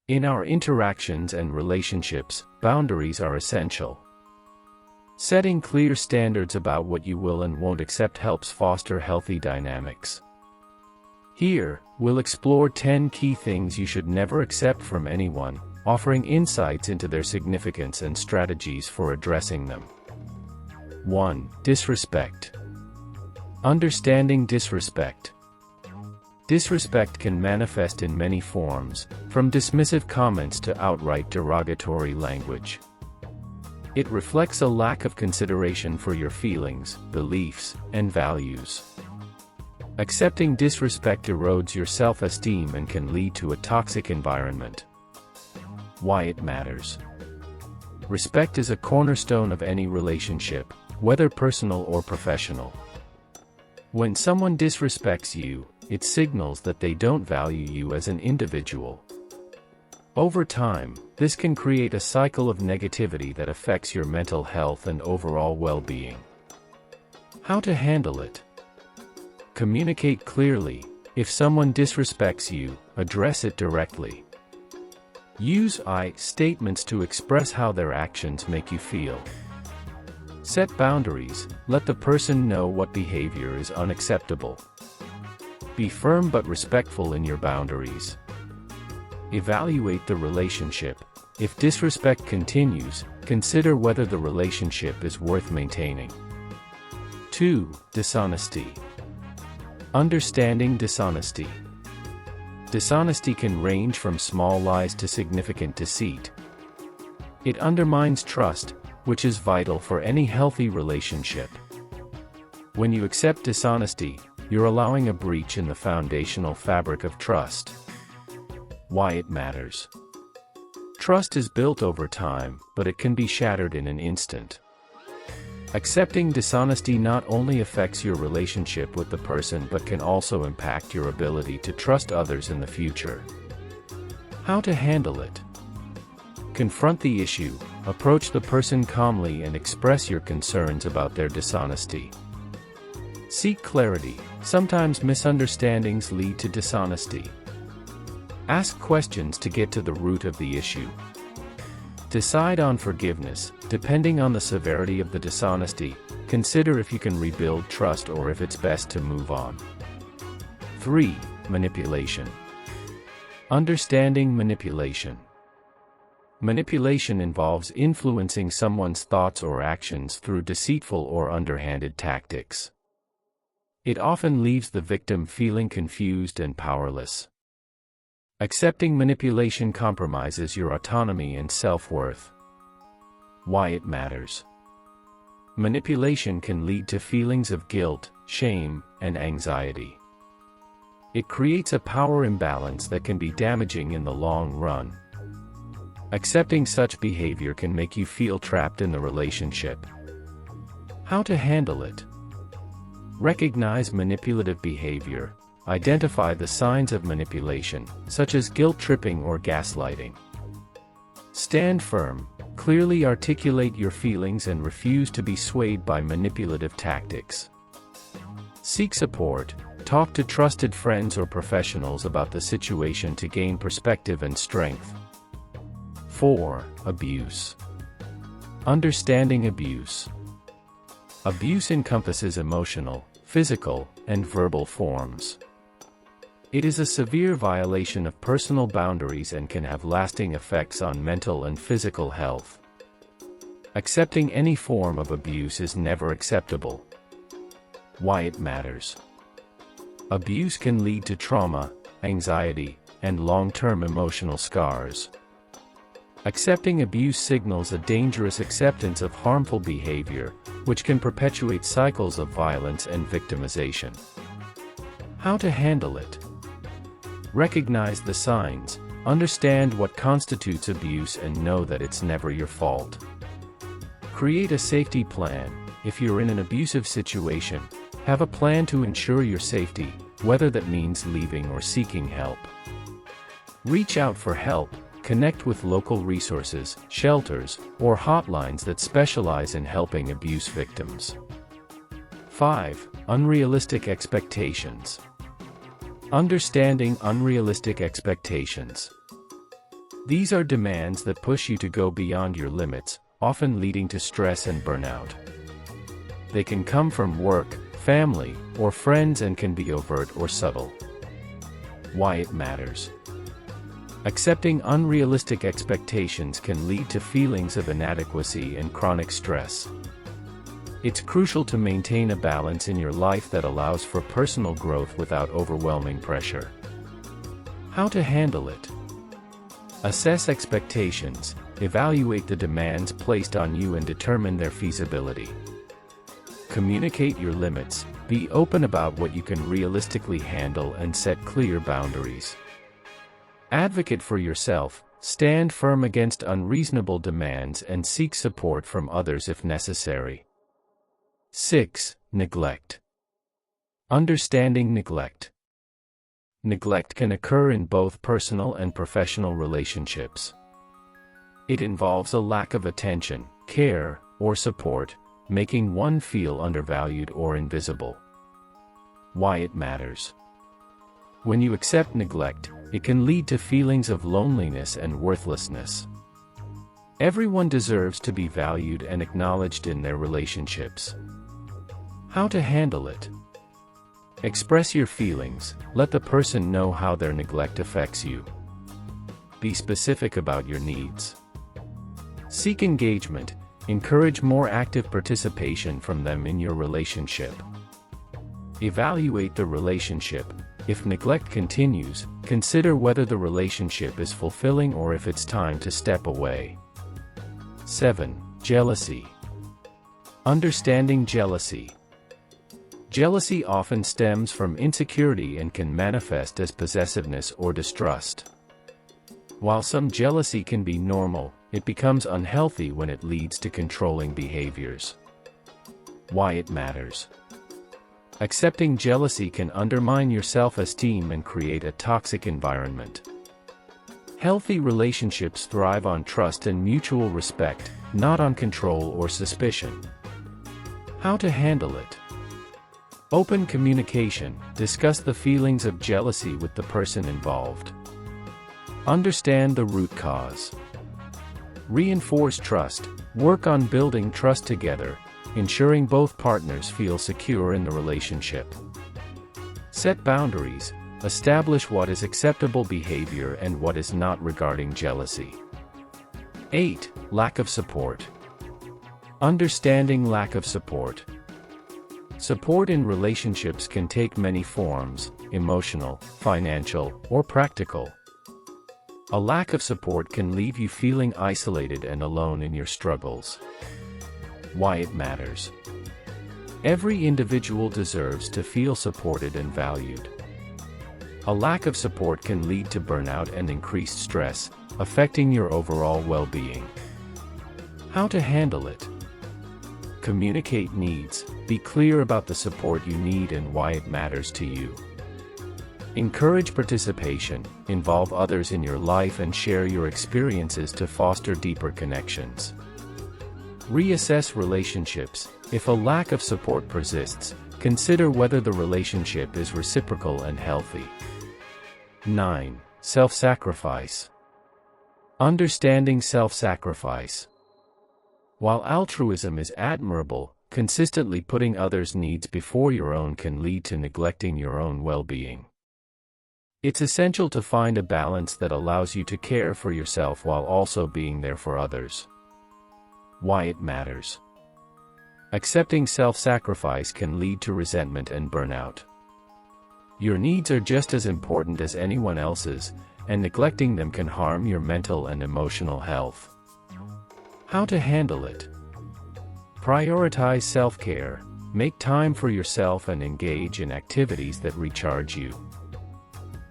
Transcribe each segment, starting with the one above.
In our interactions and relationships, boundaries are essential. Setting clear standards about what you will and won't accept helps foster healthy dynamics. Here, we'll explore 10 key things you should never accept from anyone, offering insights into their significance and strategies for addressing them. 1. Disrespect. Understanding disrespect. Disrespect can manifest in many forms, from dismissive comments to outright derogatory language. It reflects a lack of consideration for your feelings, beliefs, and values. Accepting disrespect erodes your self-esteem and can lead to a toxic environment. Why it matters. Respect is a cornerstone of any relationship, whether personal or professional. When someone disrespects you, it signals that they don't value you as an individual. Over time, this can create a cycle of negativity that affects your mental health and overall well-being. How to handle it? Communicate clearly. If someone disrespects you, address it directly. Use I statements to express how their actions make you feel. Set boundaries. Let the person know what behavior is unacceptable. Be firm but respectful in your boundaries. Evaluate the relationship. If disrespect continues, consider whether the relationship is worth maintaining. 2. Dishonesty. Understanding dishonesty. Dishonesty can range from small lies to significant deceit. It undermines trust, which is vital for any healthy relationship. When you accept dishonesty, you're allowing a breach in the foundational fabric of trust. Why it matters. Trust is built over time, but it can be shattered in an instant. Accepting dishonesty not only affects your relationship with the person but can also impact your ability to trust others in the future. How to handle it. Confront the issue, approach the person calmly and express your concerns about their dishonesty. Seek clarity. Sometimes misunderstandings lead to dishonesty. Ask questions to get to the root of the issue. Decide on forgiveness. Depending on the severity of the dishonesty, consider if you can rebuild trust or if it's best to move on. 3. Manipulation. Understanding manipulation. Manipulation involves influencing someone's thoughts or actions through deceitful or underhanded tactics. It often leaves the victim feeling confused and powerless. Accepting manipulation compromises your autonomy and self-worth. Why it matters. Manipulation can lead to feelings of guilt, shame, and anxiety. It creates a power imbalance that can be damaging in the long run. Accepting such behavior can make you feel trapped in the relationship. How to handle it. Recognize manipulative behavior. Identify the signs of manipulation, such as guilt-tripping or gaslighting. Stand firm. Clearly articulate your feelings and refuse to be swayed by manipulative tactics. Seek support. Talk to trusted friends or professionals about the situation to gain perspective and strength. 4. Abuse. Understanding abuse. Abuse encompasses emotional, physical, and verbal forms. It is a severe violation of personal boundaries and can have lasting effects on mental and physical health. Accepting any form of abuse is never acceptable. Why it matters. Abuse can lead to trauma, anxiety, and long-term emotional scars. Accepting abuse signals a dangerous acceptance of harmful behavior, which can perpetuate cycles of violence and victimization. How to handle it. Recognize the signs, understand what constitutes abuse and know that it's never your fault. Create a safety plan. If you're in an abusive situation, have a plan to ensure your safety, whether that means leaving or seeking help. Reach out for help. Connect with local resources, shelters, or hotlines that specialize in helping abuse victims. 5. Unrealistic expectations. Understanding unrealistic expectations. These are demands that push you to go beyond your limits, often leading to stress and burnout. They can come from work, family, or friends and can be overt or subtle. Why it matters. Accepting unrealistic expectations can lead to feelings of inadequacy and chronic stress. It's crucial to maintain a balance in your life that allows for personal growth without overwhelming pressure. How to handle it. Assess expectations, evaluate the demands placed on you and determine their feasibility. Communicate your limits, be open about what you can realistically handle and set clear boundaries. Advocate for yourself, stand firm against unreasonable demands and seek support from others if necessary. 6. Neglect. Understanding neglect. Neglect can occur in both personal and professional relationships. It involves a lack of attention, care, or support, making one feel undervalued or invisible. Why it matters. When you accept neglect, it can lead to feelings of loneliness and worthlessness. Everyone deserves to be valued and acknowledged in their relationships. How to handle it. Express your feelings, let the person know how their neglect affects you. Be specific about your needs. Seek engagement, encourage more active participation from them in your relationship. Evaluate the relationship. If neglect continues, consider whether the relationship is fulfilling or if it's time to step away. 7. Jealousy. Understanding jealousy. Jealousy often stems from insecurity and can manifest as possessiveness or distrust. While some jealousy can be normal, it becomes unhealthy when it leads to controlling behaviors. Why it matters. Accepting jealousy can undermine your self-esteem and create a toxic environment. Healthy relationships thrive on trust and mutual respect, not on control or suspicion. How to handle it. Open communication, discuss the feelings of jealousy with the person involved. Understand the root cause. Reinforce trust, work on building trust together, ensuring both partners feel secure in the relationship. Set boundaries, establish what is acceptable behavior and what is not regarding jealousy. 8. Lack of support. Understanding lack of support. Support in relationships can take many forms: emotional, financial, or practical. A lack of support can leave you feeling isolated and alone in your struggles. Why it matters. Every individual deserves to feel supported and valued. A lack of support can lead to burnout and increased stress, affecting your overall well-being. How to handle it. Communicate needs, be clear about the support you need and why it matters to you. Encourage participation, involve others in your life and share your experiences to foster deeper connections. Reassess relationships. If a lack of support persists, consider whether the relationship is reciprocal and healthy. 9. Self-sacrifice. Understanding self-sacrifice. While altruism is admirable, consistently putting others' needs before your own can lead to neglecting your own well-being. It's essential to find a balance that allows you to care for yourself while also being there for others. Why it matters. Accepting self-sacrifice can lead to resentment and burnout. Your needs are just as important as anyone else's, and neglecting them can harm your mental and emotional health. How to handle it. Prioritize self-care, make time for yourself and engage in activities that recharge you.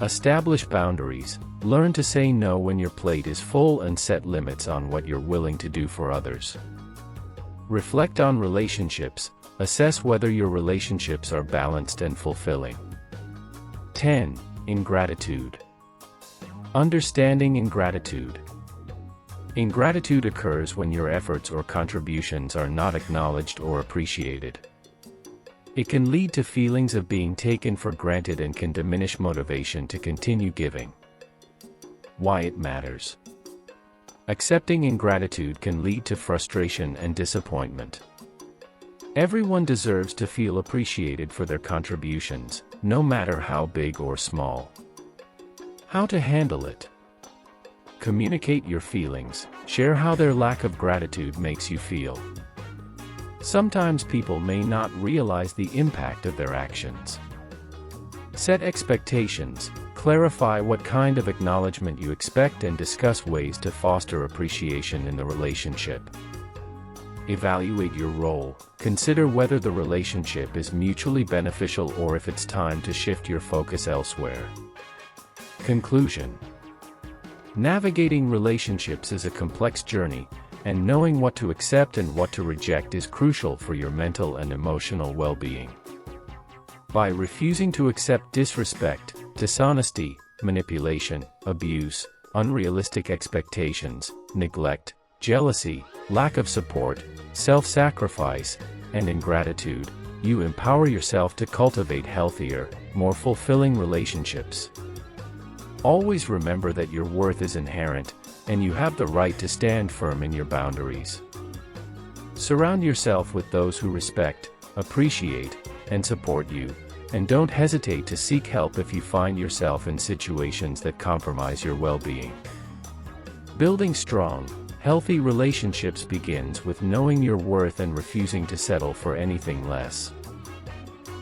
Establish boundaries, learn to say no when your plate is full and set limits on what you're willing to do for others. Reflect on relationships, assess whether your relationships are balanced and fulfilling. 10. Ingratitude. Understanding ingratitude. Ingratitude occurs when your efforts or contributions are not acknowledged or appreciated. It can lead to feelings of being taken for granted and can diminish motivation to continue giving. Why it matters. Accepting ingratitude can lead to frustration and disappointment. Everyone deserves to feel appreciated for their contributions, no matter how big or small. How to handle it? Communicate your feelings. Share how their lack of gratitude makes you feel. Sometimes people may not realize the impact of their actions. Set expectations. Clarify what kind of acknowledgement you expect and discuss ways to foster appreciation in the relationship. Evaluate your role. Consider whether the relationship is mutually beneficial or if it's time to shift your focus elsewhere. Conclusion. Navigating relationships is a complex journey, and knowing what to accept and what to reject is crucial for your mental and emotional well-being. By refusing to accept disrespect, dishonesty, manipulation, abuse, unrealistic expectations, neglect, jealousy, lack of support, self-sacrifice, and ingratitude, you empower yourself to cultivate healthier, more fulfilling relationships. Always remember that your worth is inherent, and you have the right to stand firm in your boundaries. Surround yourself with those who respect, appreciate, and support you, and don't hesitate to seek help if you find yourself in situations that compromise your well-being. Building strong, healthy relationships begins with knowing your worth and refusing to settle for anything less.